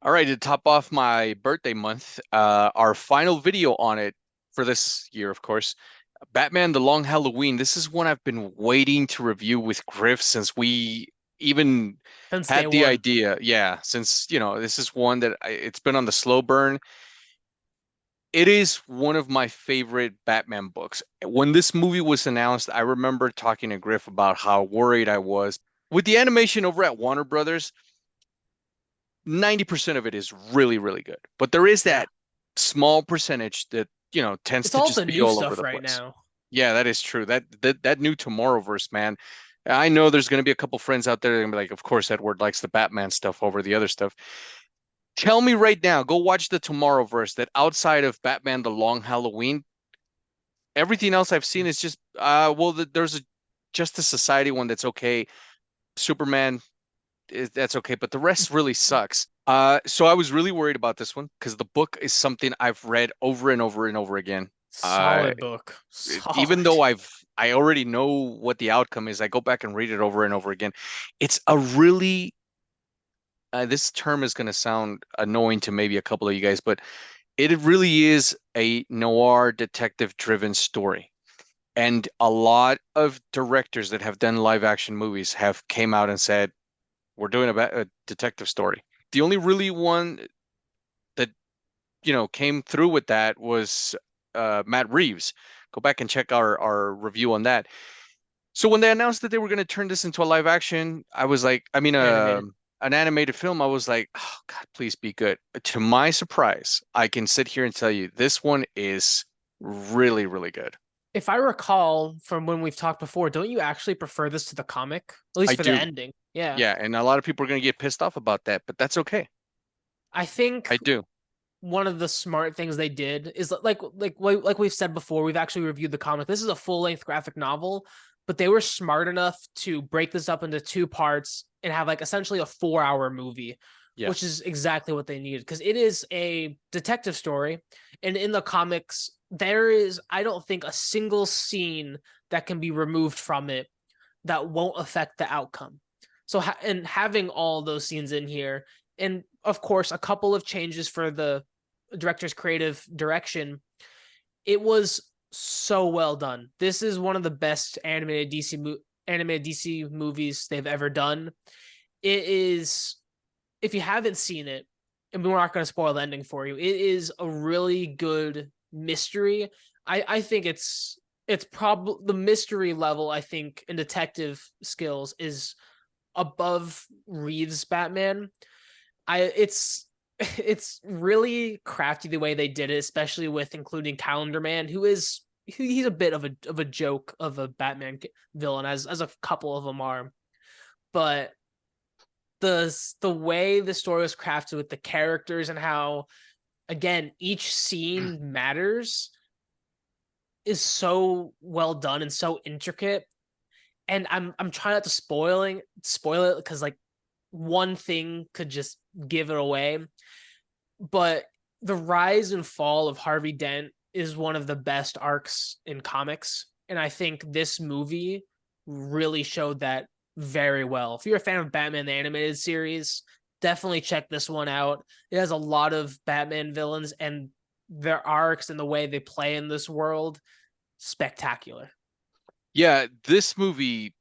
All right, to top off my birthday month, our final video on it for this year, of course, Batman: The Long Halloween. This is one I've been waiting to review with Griff since we even Since day had the one. idea. Yeah, since, this is one that it's been on the slow burn. It is one of my favorite Batman books. When this movie was announced, I remember talking to Griff about how worried I was. With the animation over at Warner Brothers, 90% of it is really, really good. But there is Yeah. that small percentage that, tends It's to all just the be new all over stuff the right place. now. Yeah, that is true. That new Tomorrowverse, man. I know there's going to be a couple friends out there that are going to be like, of course, Edward likes the Batman stuff over the other stuff. Tell me right now, go watch the Tomorrowverse that outside of Batman: The Long Halloween, everything else I've seen is just well, there's a Justice Society one that's okay. Superman that's okay, but the rest really sucks. So I was really worried about this one because the book is something I've read over and over and over again. Uh, Solid book. Even Solid. though I already know what the outcome is, I go back and read it over and over again. It's a really this term is going to sound annoying to maybe a couple of you guys, but it really is a noir detective driven story. And a lot of directors that have done live action movies have came out and said, we're doing a detective story. The only really one that, came through with that was Matt Reeves. Go back and check our review on that. So when they announced that they were going to turn this into a live action, I was like, I mean, Animated. an animated film, I was like, oh God, please be good. To my surprise, I can sit here and tell you this one is really, really good. If I recall from when we've talked before, don't you actually prefer this to the comic? At least I for the do. ending. Yeah. Yeah, and a lot of people are going to get pissed off about that, but that's okay. I think I do. one of the smart things they did is like we've said before, we've actually reviewed the comic. This is a full-length graphic novel, but they were smart enough to break this up into two parts and have like essentially a 4-hour movie, Yeah. which is exactly what they needed because it is a detective story. And in the comics, there is, I don't think, a single scene that can be removed from it that won't affect the outcome. So, and having all those scenes in here, and of course, a couple of changes for the director's creative direction, it was so well done. This is one of the best animated DC movies they've ever done. It is, if you haven't seen it, and we're not going to spoil the ending for you, it is a really good mystery. I think it's probably the mystery level, I think, in detective skills is above Reeves Batman. It's it's really crafty the way they did it, especially with including Calendar Man, who is he's a bit of a joke of a Batman villain, as a couple of them are. But the way the story was crafted with the characters and how, again, each scene matters is so well done and so intricate. And I'm trying not to spoil it because like one thing could just give it away. But the rise and fall of Harvey Dent is one of the best arcs in comics, and I think this movie really showed that very well. If you're a fan of Batman the animated series, definitely check this one out. It has a lot of Batman villains, and their arcs and the way they play in this world, spectacular. Yeah, this movie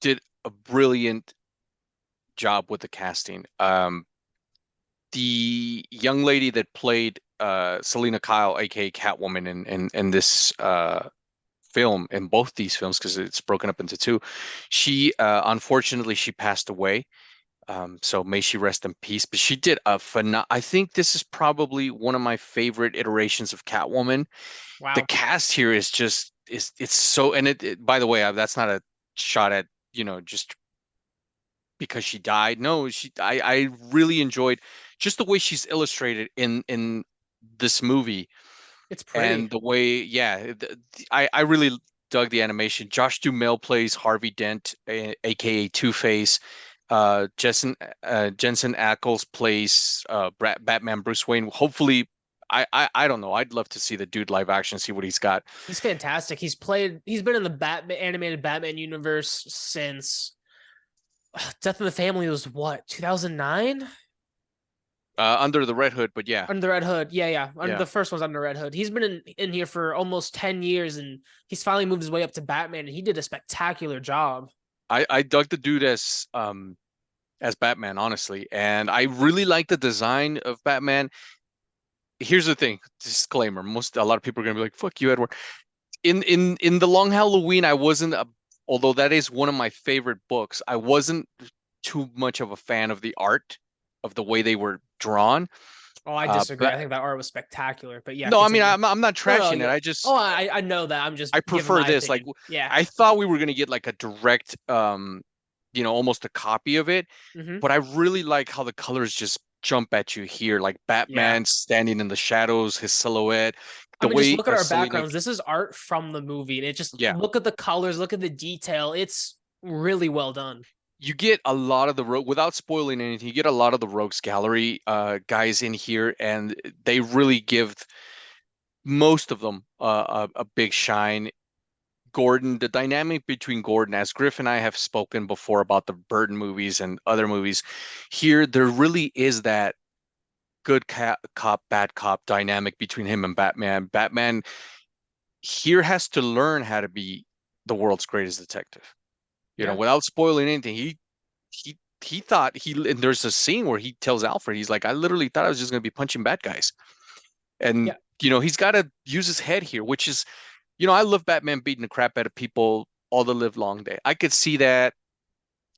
did a brilliant job with the casting. The young lady that played Selena Kyle, aka Catwoman, in this film, in both these films, because it's broken up into two, she unfortunately she passed away. So may she rest in peace. But she did a phenom. I think this is probably one of my favorite iterations of Catwoman. The Wow. cast here is just is it's so, and by the way, that's not a shot at, just because she died. No, I really enjoyed just the way she's illustrated in this movie, It's pretty. and the way, yeah, I really dug the animation. Josh Duhamel plays Harvey Dent, aka Two-Face. Jensen Ackles plays Batman Bruce Wayne. Hopefully, I don't know. I'd love to see the dude live action, see what he's got. He's fantastic. He's been in the Batman animated Batman universe since Death in the Family was what, 2009? Under the Red Hood, but yeah, Under the Red Hood. Yeah, yeah. Under yeah. the first one's Under Red Hood. He's been in here for almost 10 years and he's finally moved his way up to Batman and he did a spectacular job. I dug the dude as Batman, honestly, and I really like the design of Batman. Here's the thing, disclaimer: a lot of people are gonna be like, "Fuck you, Edward." In the Long Halloween, I wasn't a, although that is one of my favorite books. I wasn't too much of a fan of the art, of the way they were drawn. Oh, I disagree. I But think that art was spectacular. But yeah, no, I mean, continue. I'm not No, no, trashing it. yeah. I Oh, just I know that. I'm just I giving prefer my this. Like opinion. Yeah. I thought we were gonna get like a direct, almost a copy of it, Hmm. but I really like how the colors just jump at you here, like Yeah. Batman standing in the shadows, his silhouette, I the mean, just way look at our Selina, backgrounds. This is art from the movie, and it just yeah, look at the colors, look at the detail. It's really well done. you get a lot of the rogue without spoiling anything. You get a lot of the rogues gallery guys in here, and they really give most of them a big shine. Gordon, the dynamic between Gordon, as Griff and I have spoken before about the Burton movies and other movies, here there really is that cop, bad cop dynamic between him and Batman. Batman here has to learn how to be the world's greatest detective. Yeah. Without spoiling anything, he thought and there's a scene where he tells Alfred, he's like, I literally thought I was just gonna be punching bad guys. And Yeah. he's got to use his head here, which is, I love Batman beating the crap out of people all the live long day. I could see that.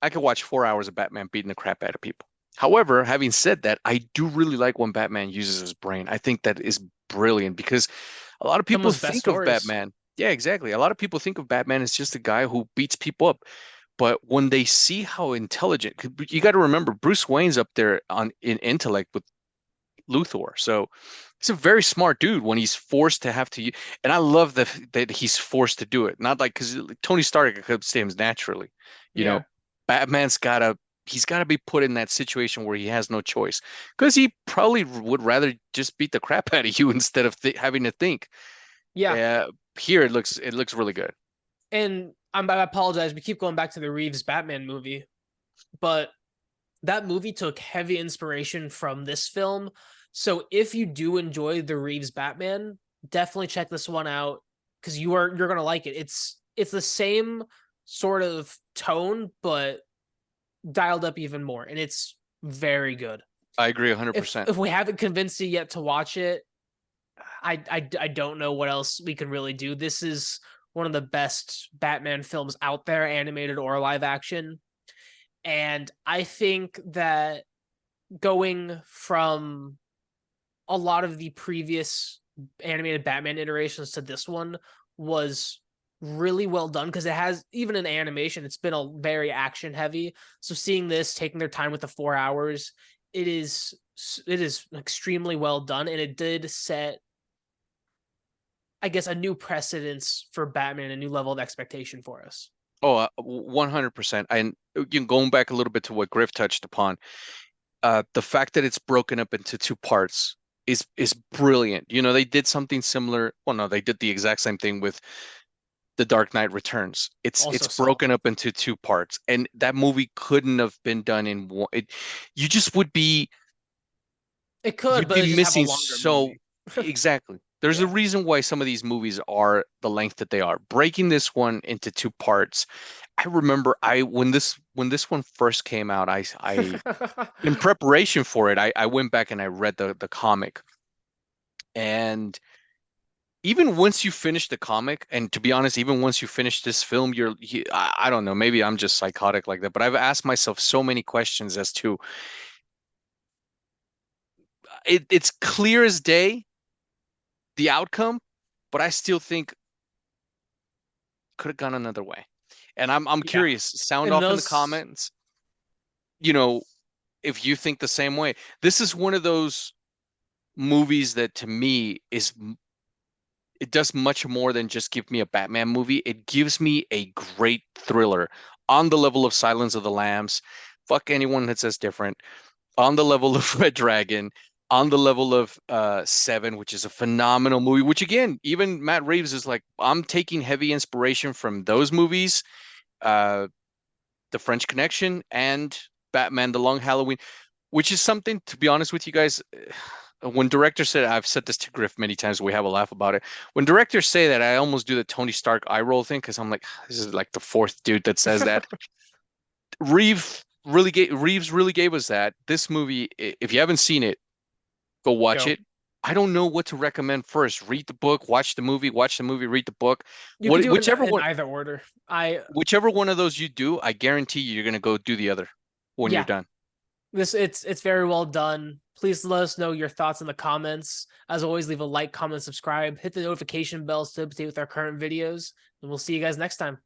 I could watch 4 hours of Batman beating the crap out of people. However, having said that, I do really like when Batman uses his brain. I think that is brilliant because a lot of Some of people his best think of stories. Batman. Yeah, exactly. A lot of people think of Batman as just a guy who beats people up. But when they see how intelligent, 'cause you got to remember Bruce Wayne's up there on in intellect with Luthor. So he's a very smart dude when he's forced to have to. And I love that he's forced to do it. Not like because Tony Stark understands naturally. You know, Yeah. Batman's he's gotta be put in that situation where he has no choice because he probably would rather just beat the crap out of you instead of having to think. Yeah. Uh, Here it looks really good. And I apologize. We keep going back to the Reeves Batman movie, but that movie took heavy inspiration from this film. So if you do enjoy the Reeves Batman, definitely check this one out because you're gonna like it. It's the same sort of tone, but dialed up even more, and it's very good. I agree If 100%. if we haven't convinced you yet to watch it, I don't know what else we can really do. This is one of the best Batman films out there, animated or live action. And I think that going from a lot of the previous animated Batman iterations to this one was really well done because it has even in animation it's been a very action heavy, so seeing this taking their time with the 4 hours, it is extremely well done, and it did set, I guess, a new precedence for Batman, a new level of expectation for us. Oh, 100%. And going back a little bit to what Griff touched upon, the fact that it's broken up into two parts is brilliant. They did something similar. Well, no, they did the exact same thing with The Dark Knight Returns. It's Also solid. broken up into two parts, and that movie couldn't have been done in one. You just would be It could, you'd but be it just have a missing longer so movie. exactly. There's a Yeah. reason why some of these movies are the length that they are. Breaking this one into two parts. I remember when this one first came out, I in preparation for it, I went back and I read the comic. And even once you finish the comic, and to be honest, even once you finish this film, I don't know, maybe I'm just psychotic like that, but I've asked myself so many questions as to it's clear as day the outcome, but I still think could have gone another way. And I'm Yeah. curious, sound And off in the those comments, you know, if you think the same way. This is one of those movies that to me it does much more than just give me a Batman movie. It gives me a great thriller on the level of Silence of the Lambs. Fuck anyone that says different. On the level of Red Dragon, on the level of Seven, which is a phenomenal movie. Which again, even Matt Reeves is like, I'm taking heavy inspiration from those movies, uh, The French Connection and Batman: The Long Halloween. which is something, to be honest with you guys, when directors said, I've said this to Griff many times, we have a laugh about it. When directors say that, I almost do the Tony Stark eye roll thing because I'm like, this is like the fourth dude that says that. Reeves really gave us that. This movie, if you haven't seen it, go watch Go. it. I don't know what to recommend first. Read the book, watch the movie, read the book. You could do it Whichever in one, either order. I whichever one of those you do, I guarantee you're gonna go do the other when you're Yeah, done. this it's very well done. Please let us know your thoughts in the comments. As always, leave a like, comment, subscribe, hit the notification bells to stay up to date with our current videos, and we'll see you guys next time.